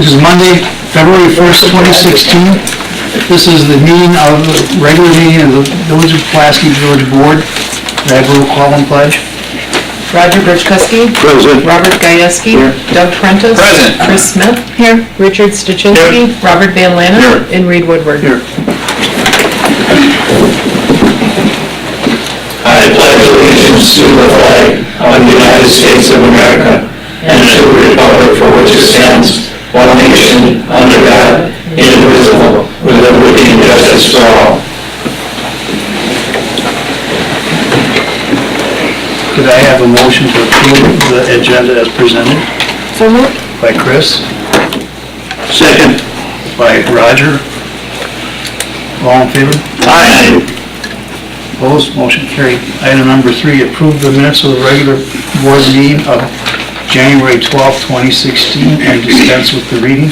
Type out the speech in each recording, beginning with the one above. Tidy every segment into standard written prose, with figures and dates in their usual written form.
This is Monday, February 1st, 2016. This is the meeting of the regular meeting of the Village of Pulaski Village Board. Can I have a roll call and pledge? Roger Pulaski. Present. Robert Gajewski. Here. Doug Prentice. Present. Chris Smith. Here. Richard Stachinski. Robert Van Lannen. Here. And Reed Woodward. Here. I pledge allegiance to the flag of the United States of America and to the republic for which it stands, one nation, under God, indivisible, with liberty and justice for all. Could I have a motion to approve the agenda as presented? So moved. By Chris, Second. by Roger. All in favor? Aye. Opposed? Motion carried. Item number 3, approve the minutes of the regular board meeting of January 12th, 2016, and dispense with the reading.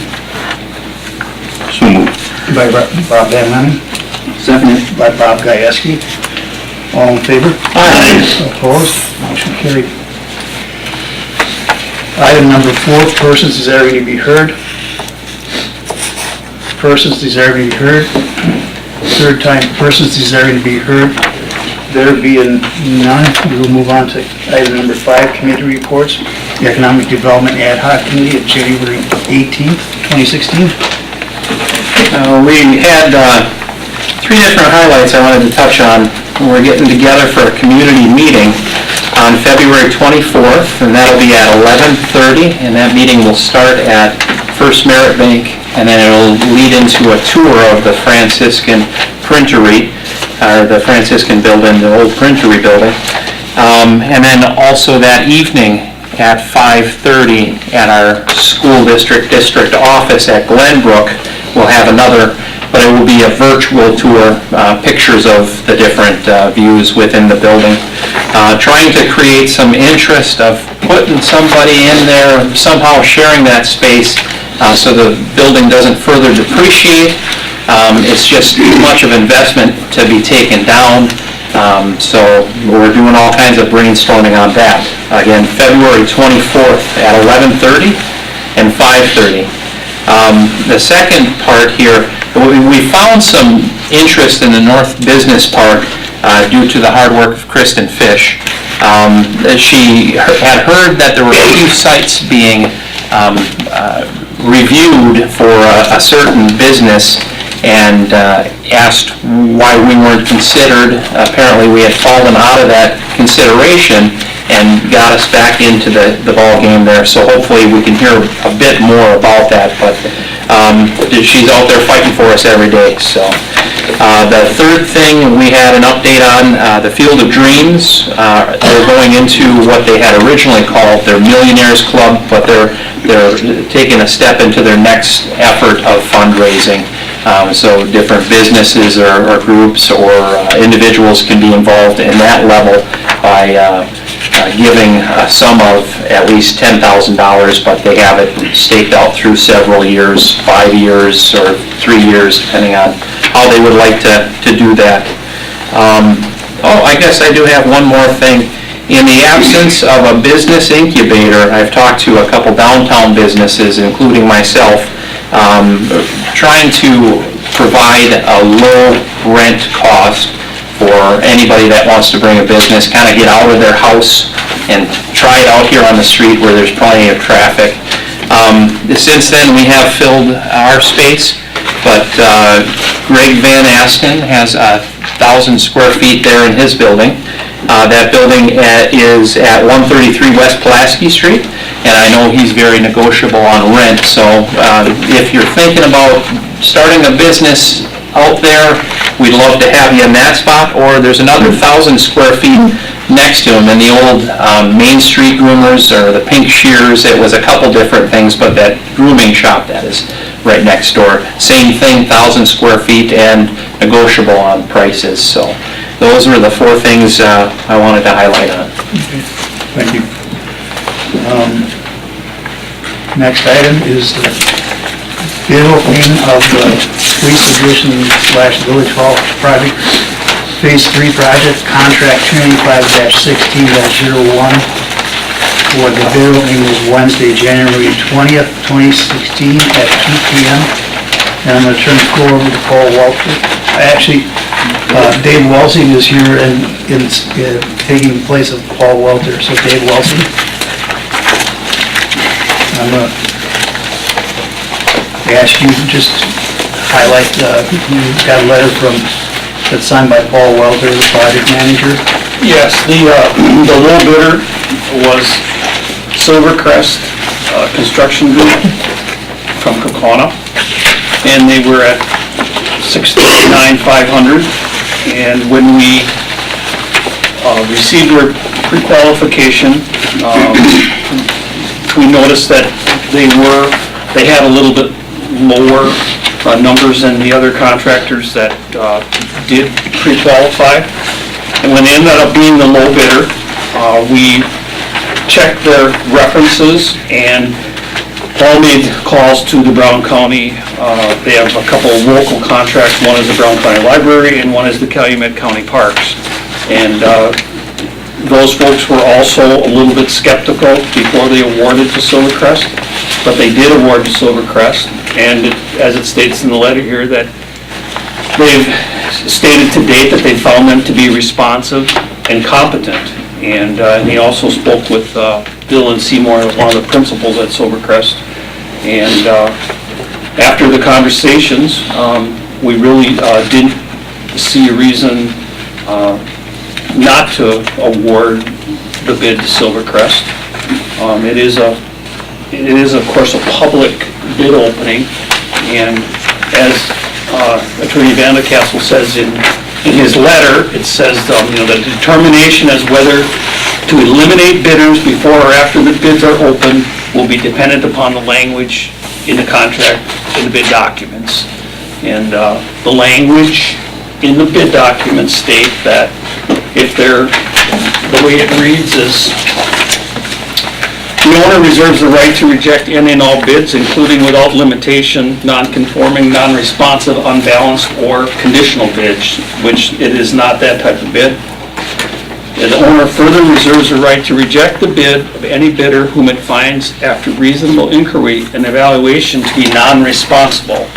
So moved. By Bob Van Lannen. Second. By Bob Gajewski. All in favor? Aye. Opposed? Motion carried. Item number 4, persons desiring to be heard. Persons desiring to be heard. Third time, persons desiring to be heard. There being none, we will move on to item number 5, committee reports. The Economic Development Ad Hoc Committee of January 18th, 2016. We had 3 different highlights I wanted to touch on. We're getting together for a community meeting on February 24th, and that'll be at 11:30, and that meeting will start at First Merit Bank, and then it'll lead into a tour of the Franciscan Printery, or the Franciscan building, the old Printery building. And then also that evening at 5:30 at our school district office at Glenbrook, we'll have another, but it will be a virtual tour, pictures of the different views within the building. Trying to create some interest of putting somebody in there, somehow sharing that space so the building doesn't further depreciate. It's just too much of investment to be taken down. So we're doing all kinds of brainstorming on that. Again, February 24th at 11:30 and 5:30. The second part here, we found some interest in the North Business Park due to the hard work of Kristen Fish. She had heard that there were a few sites being reviewed for a certain business, and asked why we weren't considered. Apparently we had fallen out of that consideration and got us back into the ball game there. So hopefully we can hear a bit more about that, but she's out there fighting for us every day. So the third thing we had an update on, the Field of Dreams. They're going into what they had originally called their Millionaires Club, but they're taking a step into their next effort of fundraising. So different businesses or groups or individuals can be involved in that level by giving a sum of at least $10,000, but they have it staked out through several years, 5 years or 3 years, depending on how they would like to do that. I guess I do have one more thing. In the absence of a business incubator, I've talked to a couple downtown businesses, including myself, trying to provide a low rent cost for anybody that wants to bring a business, kind of get out of their house and try it out here on the street where there's plenty of traffic. Since then, we have filled our space, but Greg Van Asten has 1,000 square feet there in his building. That building is at 133 West Pulaski Street, and I know he's very negotiable on rent, so if you're thinking about starting a business out there, we'd love to have you in that spot. Or there's another 1,000 square feet next to him in the old Main Street Groomers or the Pink Shears. It was a couple different things, but that grooming shop that is right next door, same thing, 1,000 square feet and negotiable on prices. So those were the 4 things I wanted to highlight on. Okay, thank you. Next item is the bid opening of the police addition / village hall project, phase 3 project, contract 285-16-01. for the bid opening was Wednesday, January 20th, 2016 at 2 p.m. And I'm going to turn the floor over to Paul Walter. Actually, Dave Welty is here and taking the place of Paul Walter. So Dave Welty. I'm going to ask you to just highlight, you got a letter that's signed by Paul Welter, the project manager. Yes, the low bidder was Silvercrest Construction Group from Kokona, and they were at $69,500. And when we received their pre-qualification, we noticed that they had a little bit lower numbers than the other contractors that did pre-qualify. And when they ended up being the low bidder, we checked their references, and Paul made calls to the Brown County. They have a couple of local contracts. One is the Brown County Library, and one is the Calumet County Parks. And those folks were also a little bit skeptical before they awarded to Silvercrest, but they did award to Silvercrest. And as it states in the letter here, that they've stated to date that they found them to be responsive and competent. And he also spoke with Dylan Seymour, one of the principals at Silvercrest. And after the conversations, we really didn't see a reason not to award the bid to Silvercrest. It is, of course, a public bid opening, and as Attorney Vandecastle says in his letter, it says the determination as whether to eliminate bidders before or after the bids are open will be dependent upon the language in the contract, in the bid documents. And the language in the bid documents state that if the way it reads is, the owner reserves the right to reject any and all bids, including without limitation, non-conforming, non-responsive, unbalanced, or conditional bids, which it is not that type of bid. The owner further reserves the right to reject the bid of any bidder whom it finds, after reasonable inquiry and evaluation, to be non-responsible.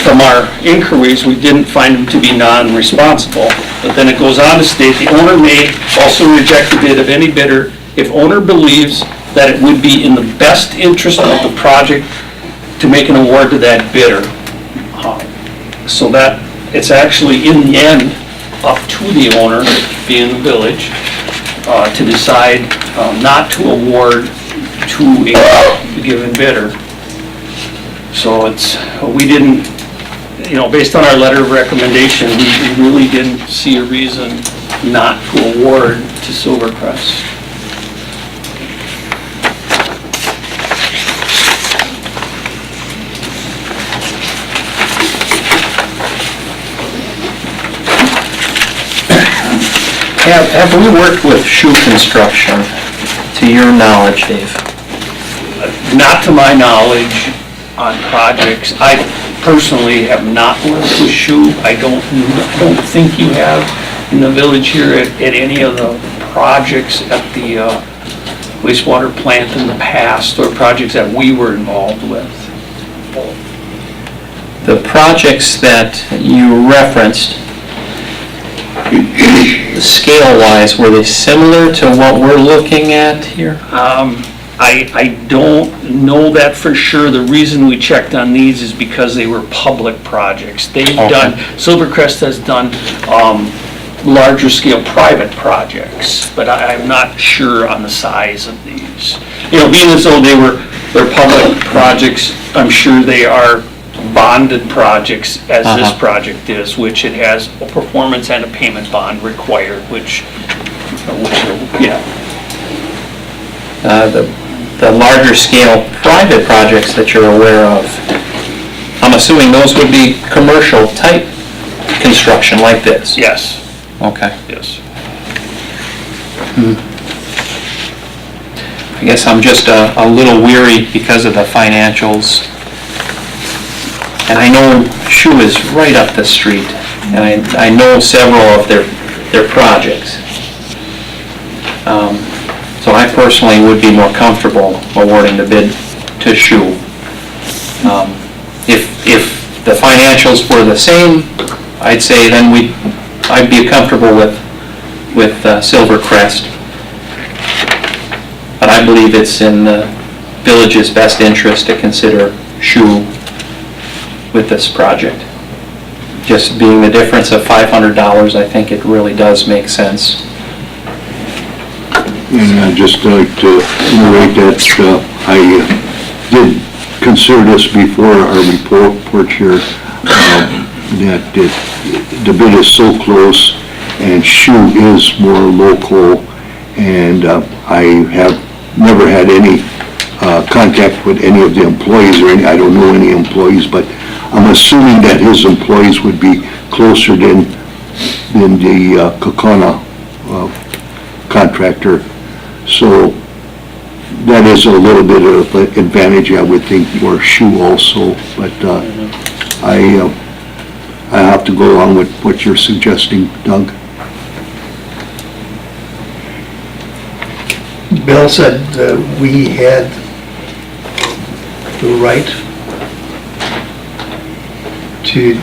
From our inquiries, we didn't find them to be non-responsible, but then it goes on to state the owner may also reject the bid of any bidder if owner believes that it would be in the best interest of the project to make an award to that bidder. So that it's actually in the end up to the owner, being the village, to decide not to award to a given bidder. So we didn't, based on our letter of recommendation, we really didn't see a reason not to award to Silvercrest. Have we worked with Shoe Construction, to your knowledge, Dave? Not to my knowledge on projects. I personally have not worked with Shoe. I don't think you have in the village here at any of the projects at the wastewater plant in the past, or projects that we were involved with. The projects that you referenced, scale-wise, were they similar to what we're looking at here? I don't know that for sure. The reason we checked on these is because they were public projects. Silvercrest has done larger scale private projects, but I'm not sure on the size of these. Being as though they're public projects, I'm sure they are bonded projects as this project is, which it has a performance and a payment bond required, The larger scale private projects that you're aware of, I'm assuming those would be commercial type construction like this? Yes. Okay. Yes. I guess I'm just a little weary because of the financials. And I know Shoe is right up the street, and I know several of their projects. So So I personally would be more comfortable awarding the bid to Shoe. If the financials were the same, I'd say then I'd be comfortable with Silvercrest. But I believe it's in the village's best interest to consider Shoe with this project. Just being the difference of $500, I think it really does make sense. And I'd just like to reiterate that I did consider this before our report here, that the bid is so close and Shoe is more local, and I have never had any contact with any of the employees or I don't know any employees, but I'm assuming that his employees would be closer than the Kokona contractor. So that is a little bit of an advantage, I would think, for Shoe also. But I have to go along with what you're suggesting, Doug. Bill said we had the right to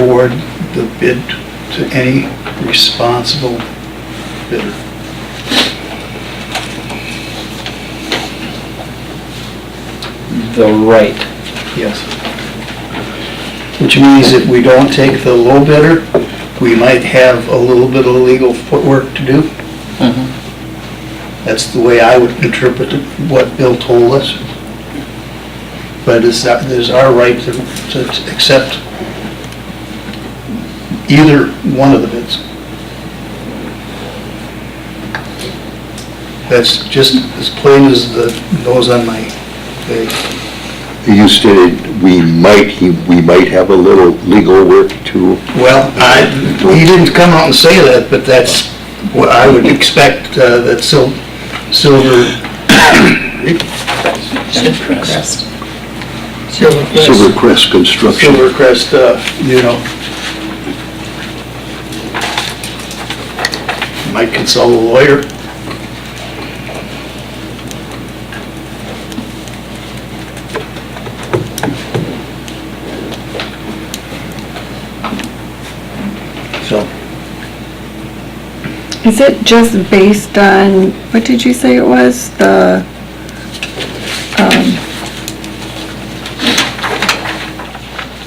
award the bid to any responsible bidder. The right. Yes. Which means if we don't take the low bidder, we might have a little bit of legal footwork to do. That's the way I would interpret what Bill told us. But it's our right to accept either one of the bids. That's just as plain as the nose on my face. You stated we might have a little legal work to. Well, he didn't come out and say that, but that's what I would expect, that Silvercrest Construction. Silvercrest, might consult a lawyer. So, Is it just based on, what did you say it was?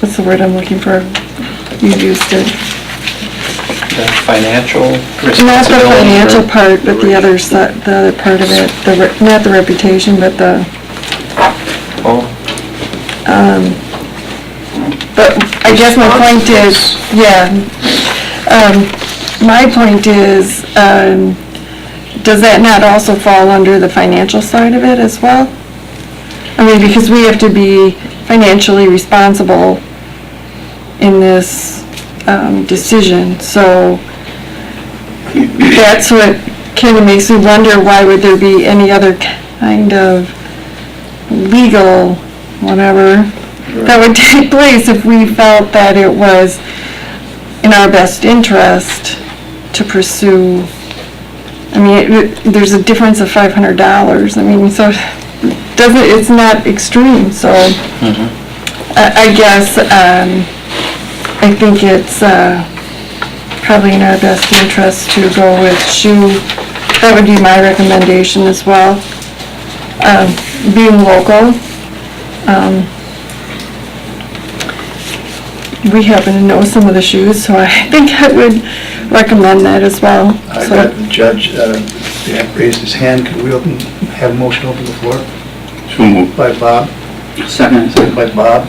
What's the word I'm looking for? You used it. The financial responsibility. Not the financial part, but the other side, the other part of it, not the reputation, but the, Oh, but I guess my point is, yeah, my point is, does that not also fall under the financial side of it as well? I mean, because we have to be financially responsible in this decision, so that's what kind of makes me wonder, why would there be any other kind of legal whatever that would take place if we felt that it was in our best interest to pursue. I mean, there's a difference of $500. I mean, so it's not extreme, so I guess I think it's probably in our best interest to go with Shoe. That would be my recommendation as well. Being local, we happen to know some of the shoes, so I think I would recommend that as well. I got the judge, raised his hand. Can we have a motion open the floor? So moved. By Bob. Second by Bob.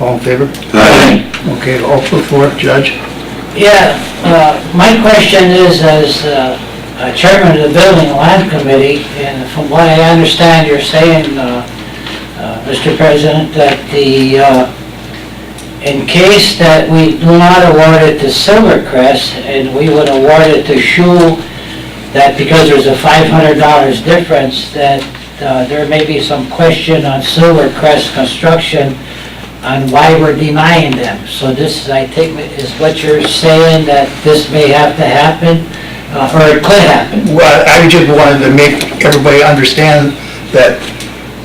All in favor? Aye. Okay, all for the floor, Judge. Yeah, my question is, as chairman of the Building and Land Committee, and from what I understand, you're saying, Mr. President, that in case that we do not award it to Silvercrest, and we would award it to Shoe, that because there's a $500 difference, that there may be some question on Silvercrest Construction on why we're denying them. So this is, I think, is what you're saying, that this may have to happen, or it could happen. Well, I just wanted to make everybody understand that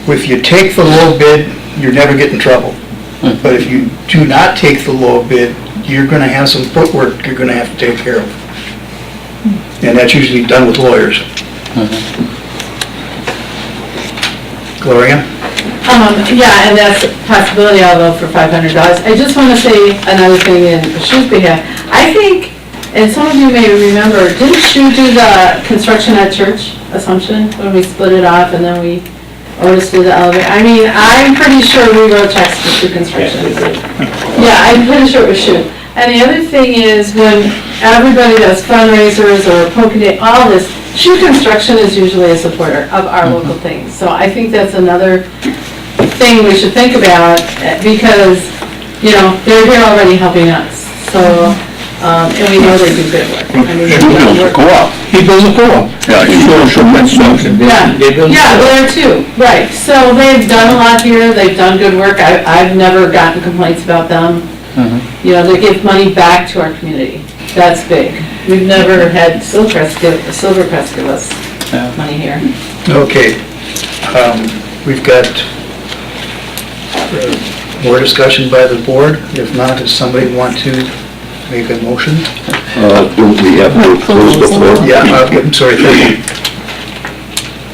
if you take the low bid, you're never getting in trouble. But if you do not take the low bid, you're gonna have some footwork you're gonna have to take care of. And that's usually done with lawyers. Gloria? Yeah, and that's a possibility, I'll vote for $500. I just want to say another thing in Shu's behalf. I think, and some of you may remember, didn't Shu do the construction at Church Assumption when we split it off and then we Otis did the elevator? I mean, I'm pretty sure we wrote checks for Shu Construction. Yeah, I'm pretty sure it was Shu. And the other thing is when everybody does fundraisers or Polka Day, all this, Shu Construction is usually a supporter of our local things. So I think that's another thing we should think about, because, you know, they're here already helping us. So, and we know they do good work. I mean, they do work. He builds a co-op. Yeah, he shows some construction. Yeah, yeah, there too, right. So they've done a lot here, they've done good work. I've never gotten complaints about them. You know, they give money back to our community. That's big. We've never had Silvercrest give us money here. Okay. We've got more discussion by the board. If not, does somebody want to make a motion? Don't we have to close the floor? Yeah, I'm sorry, thank you.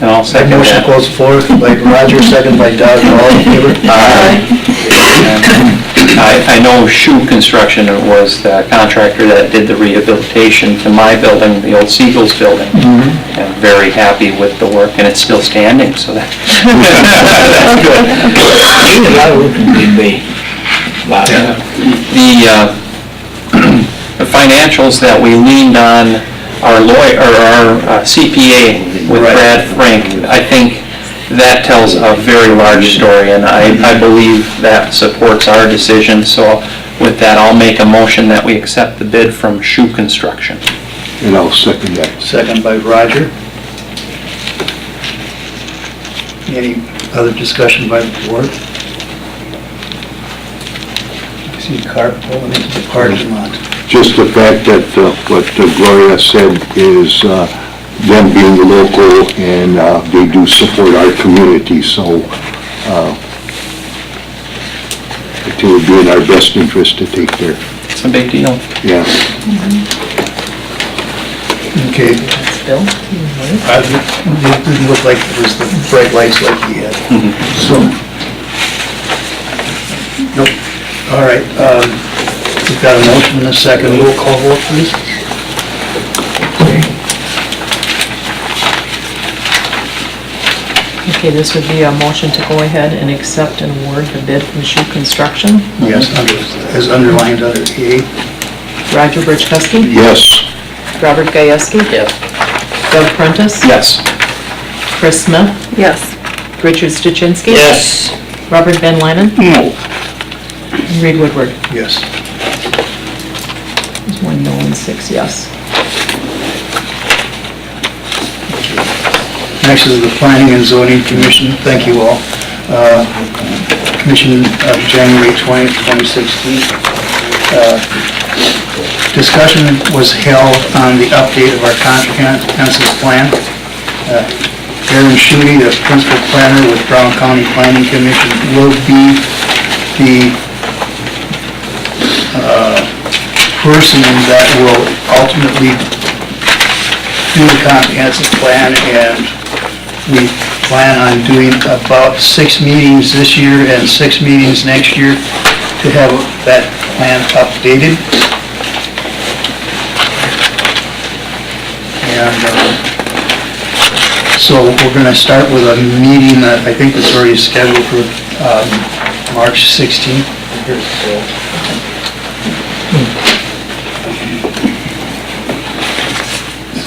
And I'll second Motion to that. close the floor by Roger, second by Doug, all in favor? I know Shu Construction was the contractor that did the rehabilitation to my building, the old Siegel's building. I'm very happy with the work, and it's still standing, so that's good. A lot of work in Green Bay. The financials that we leaned on our lawyer, or our CPA with Brad Frank, I think that tells a very large story, and I believe that supports our decision. So with that, I'll make a motion that we accept the bid from Shu Construction. And I'll second that. Second by Roger. Any other discussion by the board? I see a car pulling into the parking lot. Just the fact that what Gloria said is them being local, and they do support our community, so it would be in our best interest to take their, It's a big deal. yeah. Okay. Bill? It didn't look like it was the bright lights like he had. So, nope. All right, we've got a motion and a second. Roll call vote, please. Okay, this would be a motion to go ahead and accept and award the bid from Shu Construction. Yes, as underlined under A. Roger Birchkowski? Yes. Robert Gajewski? Yes. Doug Prentice? Yes. Chris Smith? Yes. Richard Stuczynski? Yes. Robert Van Lynen? No. And Reed Woodward. Yes. There's 1 no and 6 yes. Next is the Planning and Zoning Commission. Thank you all. Commission of January 20th, 2016. Discussion was held on the update of our comprehensive plan. Aaron Schutte, the principal planner with Brown County Planning Commission, will be the person that will ultimately do the comprehensive plan, and we plan on doing about 6 meetings this year and 6 meetings next year to have that plan updated. And so we're going to start with a meeting that I think is already scheduled for March 16th.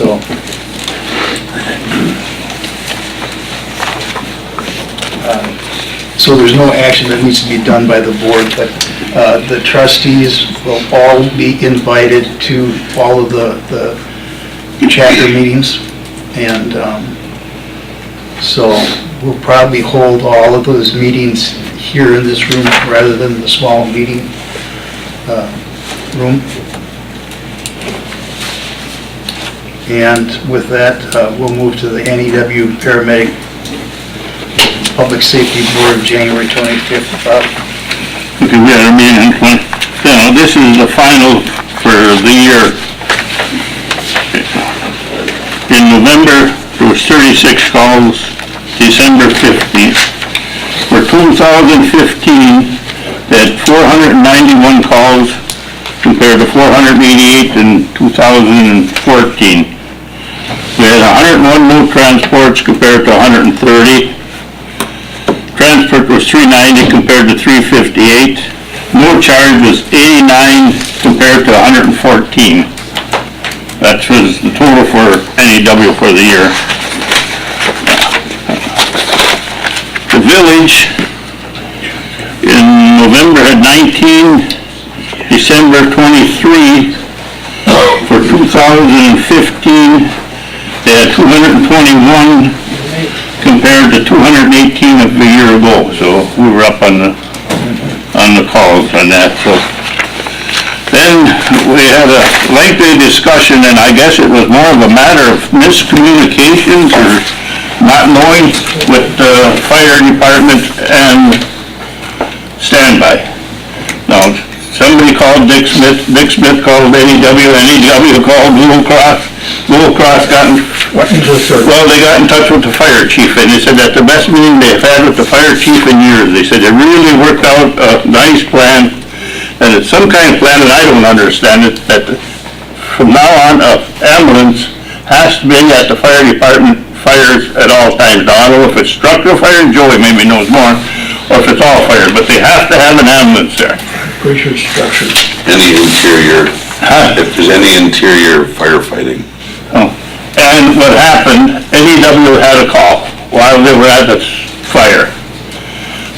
So, so there's no action that needs to be done by the board, but the trustees will all be invited to all of the chapter meetings, and so we'll probably hold all of those meetings here in this room rather than the small meeting room. And with that, we'll move to the NEW Paramedic Public Safety Board, January 25th. Okay, we had a meeting, this is the final for the year. In November, there was 36 calls, December 15th. For 2015, they had 491 calls compared to 488 in 2014. We had 101 no transports compared to 130. Transport was 390 compared to 358. No charge was 89 compared to 114. That was the total for NEW for the year. The village in November had 19, December 23. For 2015, they had 221 compared to 218 of a year ago, so we were up on the calls on that. So then we had a lengthy discussion, and I guess it was more of a matter of miscommunications or not knowing with the fire department and standby. Now, somebody called Dick Smith called NEW called Blue Cross. Blue Cross got they got in touch with the fire chief, and they said that the best meeting they've had with the fire chief in years. They said it really worked out a nice plan, and it's some kind of plan, and I don't understand it, that from now on, a ambulance has to be at the fire department fires at all times. Now, I don't know if it's structural fire, Joey maybe knows more, or if it's all fire, but they have to have an ambulance there. Pretty sure it's structured. Any interior, if there's any interior firefighting. Oh. And what happened, NEW had a call while they were at the fire.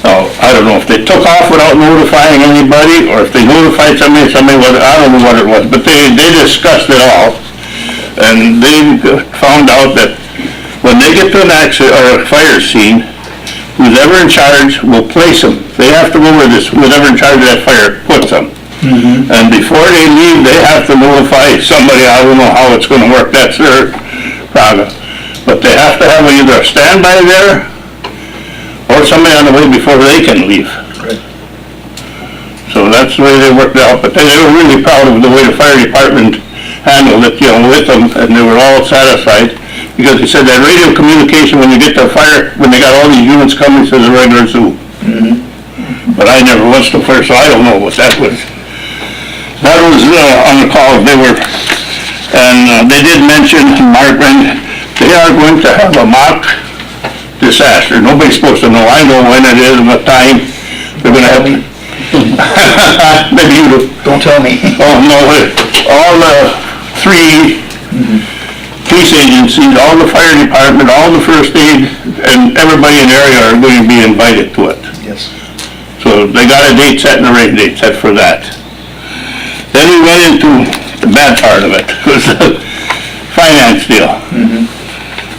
Now, I don't know if they took off without notifying anybody, or if they notified somebody was, I don't know what it was, but they discussed it all. And they found out that when they get to an accident or a fire scene, who's ever in charge will place them. They have to go where whoever in charge of that fire puts them. Mm-hmm. And before they leave, they have to notify somebody. I don't know how it's going to work. That's their problem. But they have to have either a standby there or somebody on the way before they can leave. Right. So that's the way they worked out. But they were really proud of the way the fire department handled it, with them, and they were all satisfied. Because they said that radio communication when you get to fire, when they got all these units coming to the regular zoo. Mm-hmm. But I never was to fire, so I don't know what that was. That was on the call. They were, and they did mention, Margaret, they are going to have a mock disaster. Nobody's supposed to know. I know when it is and what time they're going to have. Maybe you do. Don't tell me. Oh, no, all the three police agencies, all the fire department, all the first aid, and everybody in the area are going to be invited to it. Yes. So they got a date set and a rain date set for that. Then we went into the bad part of it, was the finance deal. Mm-hmm.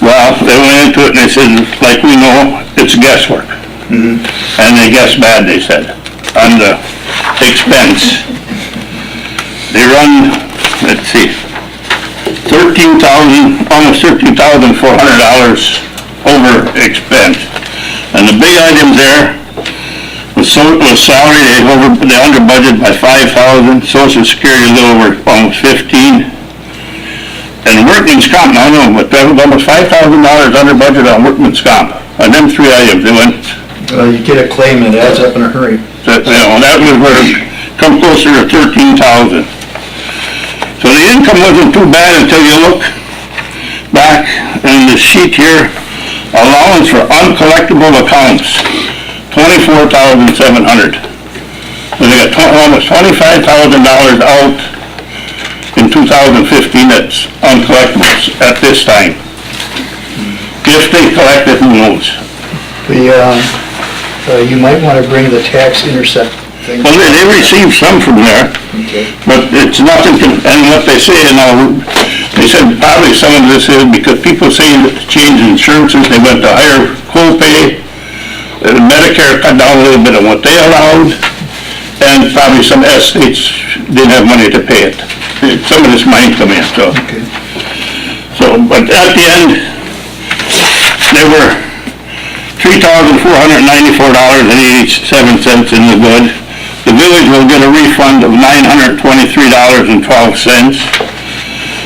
Well, they went into it and they said, like we know, it's guesswork. Mm-hmm. And they guessed bad, they said, on the expense. They run, let's see, almost $13,400 over expense. And the big items there was salary, they under budget by $5,000, Social Security a little over almost $15,000. And workman's comp, I don't know, but that was almost $5,000 under budget on workman's comp. On them three items, they went. You get a claim and it adds up in a hurry. That was where it come closer to $13,000. So the income wasn't too bad until you look back in the sheet here, allowance for uncollectible accounts, $24,700. So they got almost $25,000 out in 2015 that's uncollectibles at this time. If they collect it, who knows? You might want to bring the tax intercept thing. Well, they received some from there, Okay. but it's nothing, and what they say, they said probably some of this is because people say that to change insurances, they went to higher co-pay, Medicare cut down a little bit on what they allowed, and probably some estates didn't have money to pay it. Some of this money come in, so. Okay. So, but at the end, there were $3,494.87 in the good. The village will get a refund of $923.12.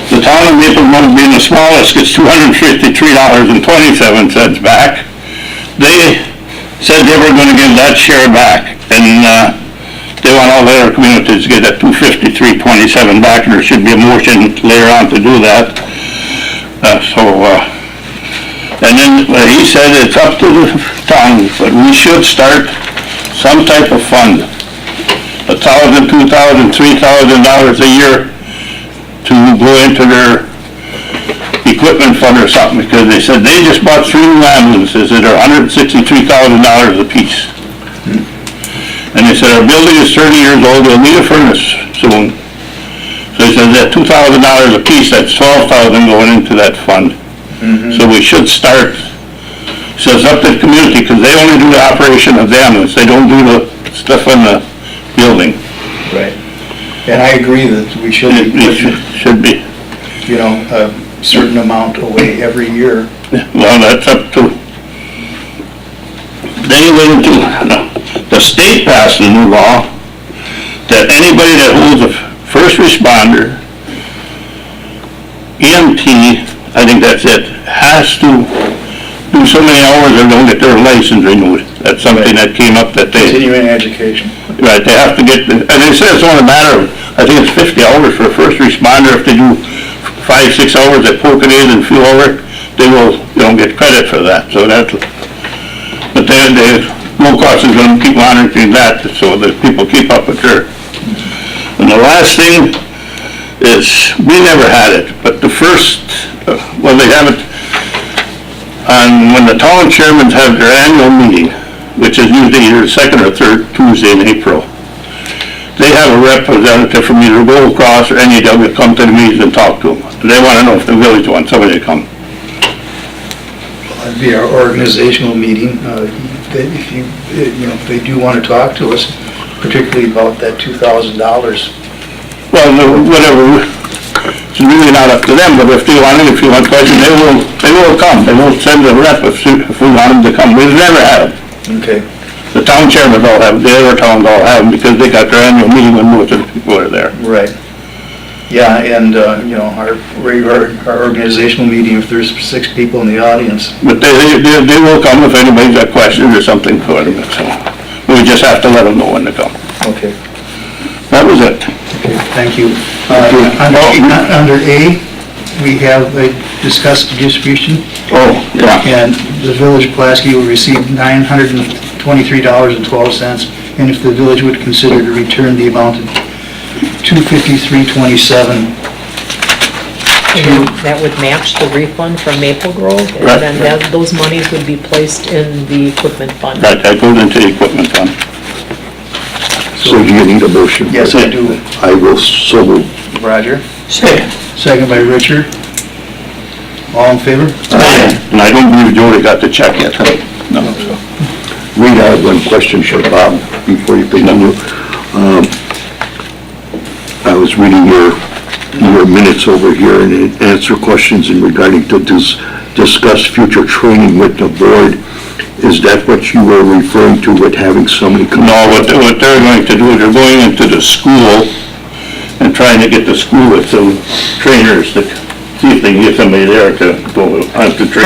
The town of Maple Grove, being the smallest, gets $253.27 back. They said they were gonna give that share back, and, they want all the other communities to get that $253.27 back, and there should be a motion later on to do that. And then he said it's up to the town, but we should start some type of fund. $1,000, $2,000, $3,000 a year to go into their equipment fund or something, because they said they just bought 3 new ambulances that are $163,000 a piece. And they said our building is 30 years old, we'll need a furnace soon. So he said that $2,000 a piece, that's $12,000 going into that fund. So we should start, so it's up to the community, because they only do the operation of the ambulance, they don't do the stuff in the building. Right. And I agree that we should It should be. you know, a certain amount away every year. Well, that's up to, then you went into, the state passed a new law that anybody that holds a first responder, EMT, I think that's it, has to do so many hours or don't get their license renewed. That's something that came up that they, Continuing education. right, they have to get, and they say it's only a matter of, I think it's 50 hours for a first responder. If they do 5, 6 hours at poking in and few over, they don't get credit for that, so that's, but then the low cost is gonna keep monitoring that, so that people keep up with their. And the last thing is, we never had it, but the first, well, they have it, on when the town chairmen have their annual meeting, which is usually either the second or third Tuesday in April, they have a representative from either Gold Cross or NEW come to the meetings and talk to them. They wanna know if the village wants somebody to come. That'd be our organizational meeting. If you know, if they do want to talk to us, particularly about that $2,000. Well, whatever, it's really not up to them, but if you want questions, they will come. They will send a rep if we want them to come. We've never had them. Okay. The town chairmen all have them, the other towns all have them, because they got their annual meeting when most of the people are there. Right. Yeah, and, you know, our organizational meeting, if there's 6 people in the audience. But they will come if anybody's got questions or something for them, so we just have to let them know when to come. Okay. That was it. Okay, thank you. Under A, we have a discussed distribution, Oh, yeah. and the village of Pulaski will receive $923.12, and if the village would consider to return the amount of $253.27. That would match the refund from Maple Grove, Right. and then those monies would be placed in the equipment fund. That goes into the equipment fund. So do you need a motion? Yes, I do. I will so move. Roger. Second. Second by Richard. All in favor? And I don't believe Jody got the check yet, huh? No. Reed, I have one question for Bob before you continue. I was reading your minutes over here and it answer questions in regarding to discuss future training with the board. Is that what you were referring to with having somebody come? No, what they're going to do, they're going into the school and trying to get the school with some trainers to see if they can get somebody there to go on to train.